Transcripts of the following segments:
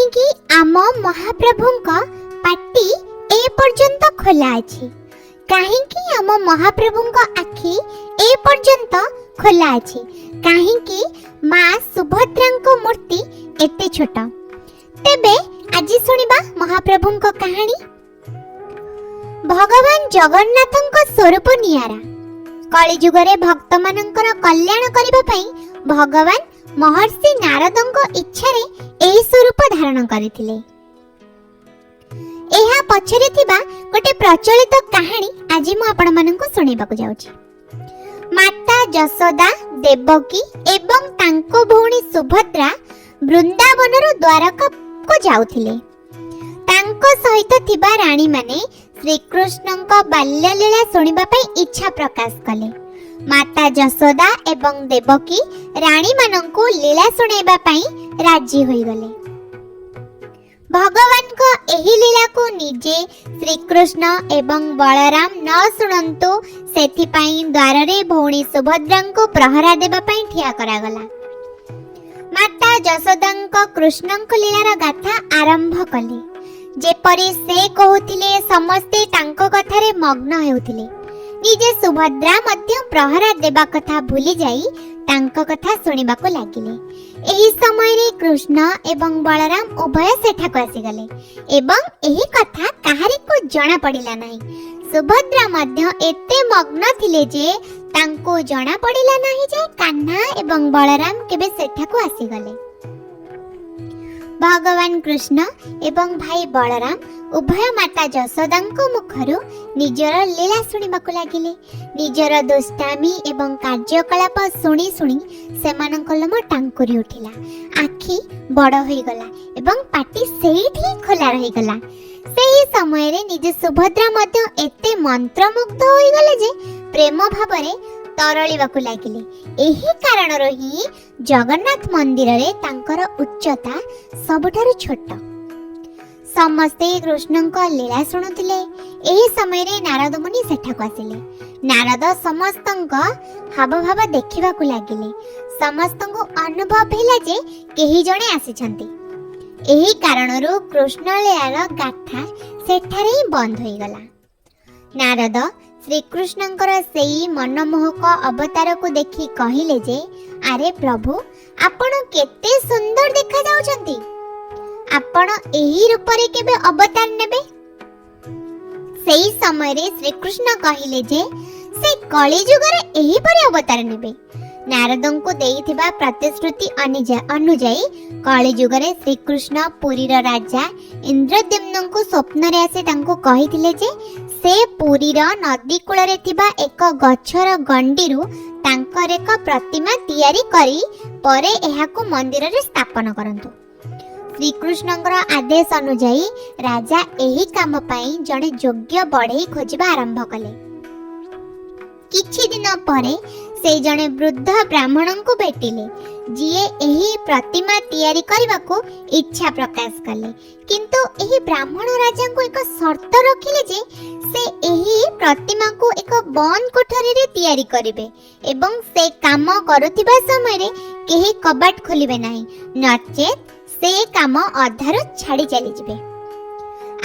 କାହିଁକି ଆମ ମହାପ୍ରଭୁଙ୍କ ପାଟି ଏ ପର୍ଯ୍ୟନ୍ତ ଖୋଲା ଅଛି? କାହିଁକି ଆମ ମହାପ୍ରଭୁଙ୍କ ଆଖି ଏ ପର୍ଯ୍ୟନ୍ତ ଖୋଲା ଅଛି? କାହିଁକି ମା ସୁଭଦ୍ରାଙ୍କ ମୂର୍ତ୍ତି ଏତେ ଛୋଟ? ତେବେ ଆଜି ଶୁଣିବା ମହାପ୍ରଭୁଙ୍କ କାହାଣୀ। ଭଗବାନ ଜଗନ୍ନାଥଙ୍କ ସ୍ୱରୂପ ନିଆରା। କଳିଯୁଗରେ ଭକ୍ତମାନଙ୍କର କଲ୍ୟାଣ କରିବା ପାଇଁ ଭଗବାନ ମହର୍ଷି ନାରଦଙ୍କ ଇଚ୍ଛାରେ ଏହି ସ୍ୱରୂପ ଧାରଣ କରିଥିଲେ। ଏହା ପଛରେ ଥିବା ଗୋଟେ ପ୍ରଚଳିତ କାହାଣୀ ଆଜି ମୁଁ ଆପଣମାନଙ୍କୁ ଶୁଣାଇବାକୁ ଯାଉଛି। ମାତା ଯଶୋଦା, ଦେବକୀ ଏବଂ ତାଙ୍କ ଭଉଣୀ ସୁଭଦ୍ରା ବୃନ୍ଦାବନରୁ ଦ୍ୱାରକାକୁ ଯାଉଥିଲେ। ତାଙ୍କ ସହିତ ଥିବା ରାଣୀମାନେ ଶ୍ରୀକୃଷ୍ଣଙ୍କ ବାଲ୍ୟଲୀଳା ଶୁଣିବା ପାଇଁ ଇଚ୍ଛା ପ୍ରକାଶ କଲେ। ମାତା ଯଶୋଦା ଏବଂ ଦେବକୀ ରାଣୀମାନଙ୍କୁ ଲୀଳା ଶୁଣାଇବା ପାଇଁ ରାଜି ହୋଇଗଲେ। ଭଗବାନଙ୍କ ଏହି ଲୀଳାକୁ ନିଜେ ଶ୍ରୀକୃଷ୍ଣ ଏବଂ ବଳରାମ ନ ଶୁଣନ୍ତୁ, ସେଥିପାଇଁ ଦ୍ୱାରରେ ଭଉଣୀ ସୁଭଦ୍ରାଙ୍କୁ ପ୍ରହରା ଦେବା ପାଇଁ ଠିଆ କରାଗଲା। ମାତା ଯଶୋଦାଙ୍କ କୃଷ୍ଣଙ୍କ ଲୀଳାର ଗାଥା ଆରମ୍ଭ କଲେ। ଯେପରି ସେ କହୁଥିଲେ, ସମସ୍ତେ ତାଙ୍କ କଥାରେ ମଗ୍ନ ହେଉଥିଲେ। ନିଜେ ସୁଭଦ୍ରା ମଧ୍ୟ ପ୍ରହରା ଦେବା କଥା ଭୁଲି ଯାଇ ତାଙ୍କ କଥା ଶୁଣିବାକୁ ଲାଗିଲେ। ଏହି ସମୟରେ କୃଷ୍ଣ ଏବଂ ବଳରାମ ଉଭୟ ସେଠାକୁ ଆସିଗଲେ ଏବଂ ଏହି କଥା କାହାରିକୁ ଜଣା ପଡ଼ିଲା ନାହିଁ। ସୁଭଦ୍ରା ମଧ୍ୟ ଏତେ ମଗ୍ନ ଥିଲେ ଯେ ତାଙ୍କୁ ଜଣା ପଡ଼ିଲା ନାହିଁ ଯେ କାହ୍ନା ଏବଂ ବଳରାମ କେବେ ସେଠାକୁ ଆସିଗଲେ। ଭଗବାନ କୃଷ୍ଣ ଏବଂ ଭାଇ ବଳରାମ ଉଭୟ ମାତା ଯଶୋଦାଙ୍କ ମୁଖରୁ ନିଜର ଲୀଳା ଶୁଣିବାକୁ ଲାଗିଲେ। ନିଜର ଦୁଷ୍ଟାମୀ ଏବଂ କାର୍ଯ୍ୟକଳାପ ଶୁଣି ଶୁଣି ସେମାନଙ୍କ ଲୋମ ଟାଙ୍କୁରି ଉଠିଲା, ଆଖି ବଡ଼ ହୋଇଗଲା ଏବଂ ପାଟି ସେଇଠି ଖୋଲା ରହିଗଲା। ସେହି ସମୟରେ ନିଜେ ସୁଭଦ୍ରା ମଧ୍ୟ ଏତେ ମନ୍ତ୍ରମୁଗ୍ଧ ହୋଇଗଲେ ଯେ ପ୍ରେମ ଭାବରେ ତରଳିବାକୁ ଲାଗିଲେ। ଏହି କାରଣରୁ ହିଁ ଜଗନ୍ନାଥ ମନ୍ଦିରରେ ତାଙ୍କର ଉଚ୍ଚତା ସବୁଠାରୁ ଛୋଟ। ସମସ୍ତେ କୃଷ୍ଣଙ୍କ ଲୀଳା ଶୁଣୁଥିଲେ। ଏହି ସମୟରେ ନାରଦ ମୁନି ସେଠାକୁ ଆସିଲେ। ନାରଦ ସମସ୍ତଙ୍କ ହାବଭାବ ଦେଖିବାକୁ ଲାଗିଲେ। ସମସ୍ତଙ୍କୁ ଅନୁଭବ ହେଲା ଯେ କେହି ଜଣେ ଆସିଛନ୍ତି। ଏହି କାରଣରୁ କୃଷ୍ଣ ଲୀଳାର ଗାଥା ସେଠାରେ ହିଁ ବନ୍ଦ ହୋଇଗଲା। ନାରଦ ଶ୍ରୀକୃଷ୍ଣଙ୍କର ସେହି ମନମୋହକ ଅବତାରକୁ ଦେଖି କହିଲେ ଯେ, ଆରେ ପ୍ରଭୁ, ଆପଣ କେତେ ସୁନ୍ଦର ଦେଖାଯାଉଛନ୍ତି। ଆପଣ ଏହି ରୂପରେ କେବେ ଅବତାର ନେବେ? ସେହି ସମୟରେ ଶ୍ରୀକୃଷ୍ଣ କହିଲେ ଯେ ସେ କଳିଯୁଗରେ ଏହିପରି ଅବତାର ନେବେ। ନାରଦଙ୍କୁ ଦେଇଥିବା ପ୍ରତିଶ୍ରୁତି ଅନୁଯାୟୀ କଳିଯୁଗରେ ଶ୍ରୀକୃଷ୍ଣ ପୁରୀର ରାଜା ଇନ୍ଦ୍ରଦ୍ୟୁମ୍ନଙ୍କୁ ସ୍ୱପ୍ନରେ ଆସି ତାଙ୍କୁ କହିଥିଲେ ଯେ ସେ ପୁରୀର ନଦୀ କୂଳରେ ଥିବା ଏକ ଗଛର ଗଣ୍ଡିରୁ ତାଙ୍କର ଏକ ପ୍ରତିମା ତିଆରି କରି ପରେ ଏହାକୁ ମନ୍ଦିରରେ ସ୍ଥାପନ କରନ୍ତୁ। ଶ୍ରୀକୃଷ୍ଣଙ୍କର ଆଦେଶ ଅନୁଯାୟୀ ରାଜା ଏହି କାମ ପାଇଁ ଜଣେ ଯୋଗ୍ୟ ବଢ଼େଇ ଖୋଜିବା ଆରମ୍ଭ କଲେ। କିଛି ଦିନ ପରେ ସେ ଜଣେ ବୃଦ୍ଧ ବ୍ରାହ୍ମଣଙ୍କୁ ଭେଟିଲେ, ଯିଏ ଏହି ପ୍ରତିମା ତିଆରି କରିବାକୁ ଇଚ୍ଛା ପ୍ରକାଶ କଲେ। କିନ୍ତୁ ଏହି ବ୍ରାହ୍ମଣ ରାଜାଙ୍କୁ ଏକ ସର୍ତ୍ତ ରଖିଲେ ଯେ ସେ ଏହି ପ୍ରତିମାକୁ ଏକ ବନ୍ଦ କୋଠରୀରେ ତିଆରି କରିବେ ଏବଂ ସେ କାମ କରୁଥିବା ସମୟରେ କେହି କବାଟ ଖୋଲିବେ ନାହିଁ, ନଚେତ୍ ସେ କାମ ଅଧାରୁ ଛାଡ଼ି ଚାଲିଯିବେ।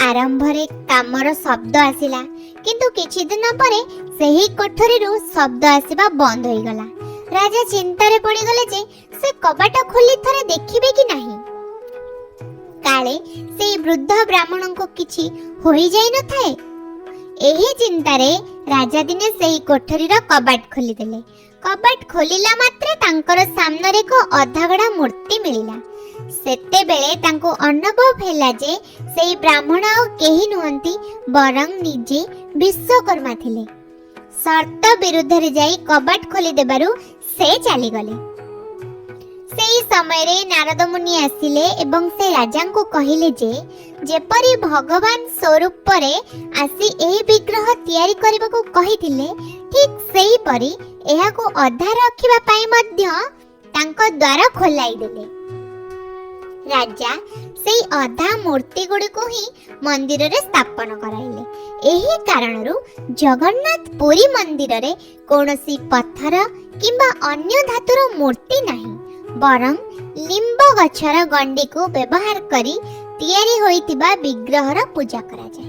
ଆରମ୍ଭରେ କାମର ଶବ୍ଦ ଆସିଲା, କିନ୍ତୁ କିଛି ଦିନ ପରେ ସେହି କୋଠରୀରୁ ଶବ୍ଦ ଆସିବା ବନ୍ଦ ହୋଇଗଲା। ରାଜା ଚିନ୍ତାରେ ପଡ଼ିଗଲେ ଯେ ସେ କବାଟ ଖୋଲି ଥରେ ଦେଖିବେ କି ନାହିଁ, କାଳେ ସେହି ବୃଦ୍ଧ ବ୍ରାହ୍ମଣଙ୍କୁ କିଛି ହୋଇଯାଇନଥାଏ। ଏହି ଚିନ୍ତାରେ ରାଜା ଦିନେ ସେହି କୋଠରୀର କବାଟ ଖୋଲିଦେଲେ। କବାଟ ଖୋଲିଲା ମାତ୍ରେ ତାଙ୍କର ସାମ୍ନାରେ ଏକ ଅଧାଗଢ଼ା ମୂର୍ତ୍ତି ମିଳିଲା। ସେତେବେଳେ ତାଙ୍କୁ ଅନୁଭବ ହେଲା ଯେ ସେହି ବ୍ରାହ୍ମଣ ଆଉ କେହି ନୁହନ୍ତି, ବରଂ ନିଜେ ବିଶ୍ୱକର୍ମା ଥିଲେ। ସର୍ତ୍ତ ବିରୁଦ୍ଧରେ ଯାଇ କବାଟ ଖୋଲିଦେବାରୁ ସେ ଚାଲିଗଲେ। ସେହି ସମୟରେ ନାରଦ ମୁନି ଆସିଲେ ଏବଂ ସେ ରାଜାଙ୍କୁ କହିଲେ ଯେ ଯେପରି ଭଗବାନ ସ୍ୱରୂପରେ ଆସି ଏହି ବିଗ୍ରହ ତିଆରି କରିବାକୁ କହିଥିଲେ, ଠିକ୍ ସେହିପରି ଏହାକୁ ଅଧା ରଖିବା ପାଇଁ ମଧ୍ୟ ତାଙ୍କ ଦ୍ୱାର ଖୋଲାଇ ଦେଲେ। ରାଜା ସେହି ଅଧା ମୂର୍ତ୍ତି ଗୁଡ଼ିକୁ ହିଁ ମନ୍ଦିରରେ ସ୍ଥାପନ କରାଇଲେ। ଏହି କାରଣରୁ ଜଗନ୍ନାଥ ପୁରୀ ମନ୍ଦିରରେ କୌଣସି ପଥର କିମ୍ବା ଅନ୍ୟ ଧାତୁର ମୂର୍ତ୍ତି ନାହିଁ, ବରଂ ଲିମ୍ବ ଗଛର ଗଣ୍ଡିକୁ ବ୍ୟବହାର କରି ତିଆରି ହୋଇଥିବା ବିଗ୍ରହର ପୂଜା କରାଯାଏ।